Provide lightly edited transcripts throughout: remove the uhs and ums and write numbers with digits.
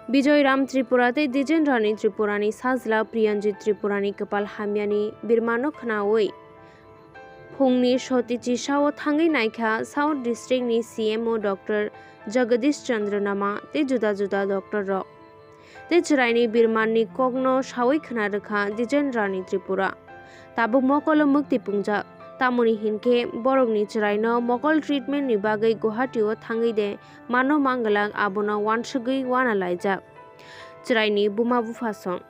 Bijay Ram Tripurate Districtni Tripurani Sajla Priyanjit Tripurani Kepal Hamyani Birmano khunai Phungni Shoti Sao Thangwi naikha South Districtni CMO Dr. Jagadish Nama te juda Dr. Rock te Chiraini Birmani Kogno Sawi Khanarkha Districtni Tripura Tabu Mokol Mukti Pungjak Tamoni hinke borokni chiraino Mokol treatment ni bagai Guwahatio Thangwi de mano mangalang abono wansugui wana laijak chiraini buma bufasong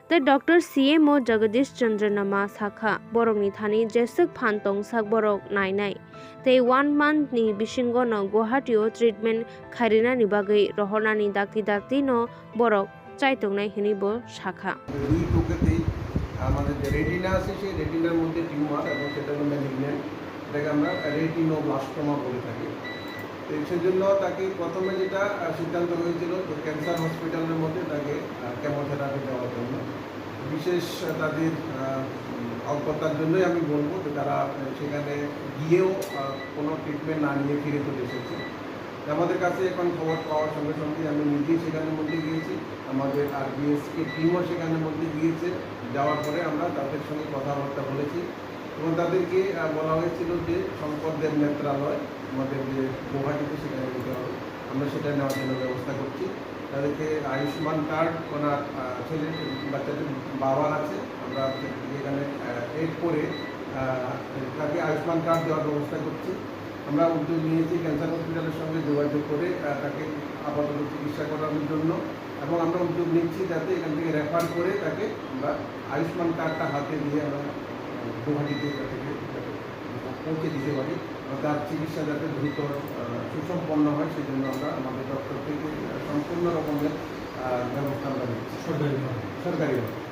the Dr. CMO Jagadish Nama Sakha borokni thani jesuk phantong sak borok nainai te 1 month ni bisingo no Guwahatio treatment khairina ni bagai rohonani dakti no borok chaitongnai hinibo Sakha আমাদের যে retina আছে সেই রেটিনার মধ্যে tumour এবং সেটা হলো malignant, এটাকে আমরা রেটিনোব্লাস্টোমা বলে থাকি। তো সেজন্য তাকে প্রথমে যেটা সিদ্ধান্ত হয়েছিল যে ক্যান্সার হসপিটালের মধ্যে তাকে কেমোথেরাপি দেওয়ার জন্য। বিশেষ তাদের অজ্ঞতার জন্যই আমি বলবো যে তারা সেখানে গিয়েও কোনো ট্রিটমেন্ট না নিয়ে ফিরে চলে এসেছে। আমাদের কাছে এখন খবর পাওয়ার সঙ্গে সঙ্গে আমি নিজেই সেখানের মধ্যে গিয়েছি, আমাদের RBSকে টিমও সেখানের মধ্যে গিয়েছে। যাওয়ার পরে আমরা তাদের সঙ্গে কথাবার্তা বলেছি এবং তাদেরকে বলা হয়েছিল যে শঙ্করদেব নেত্রালয় আমাদের যে গুয়াহাটিতে সেখানে যেতে হবে, আমরা সেটা নেওয়ার জন্য ব্যবস্থা করছি। তাদেরকে আয়ুষ্মান কার্ড ওনার ছেলে বাচ্চাদের বাবার আছে, আমরা এখানে এড করে তাকে আয়ুষ্মান কার্ড দেওয়ার ব্যবস্থা করছি। আমরা উদ্যোগ নিয়েছি ক্যান্সার হসপিটালের সঙ্গে যোগাযোগ করে তাকে আপাতত চিকিৎসা করানোর জন্য, এবং আমরা উদ্যোগ নিচ্ছি যাতে এখান থেকে রেফার করে তাকে আমরা আয়ুষ্মান কার্ডটা হাতে দিয়ে আমরা গুয়াহাটিতে তাদেরকে পৌঁছে দিতে পারি, তার চিকিৎসা যাতে দ্রুত সুসম্পন্ন হয় সেই জন্য আমরা আমাদের ডক্টর থেকে সম্পূর্ণ রকমের ব্যবস্থা আমরা নিচ্ছি সরকারিভাবে।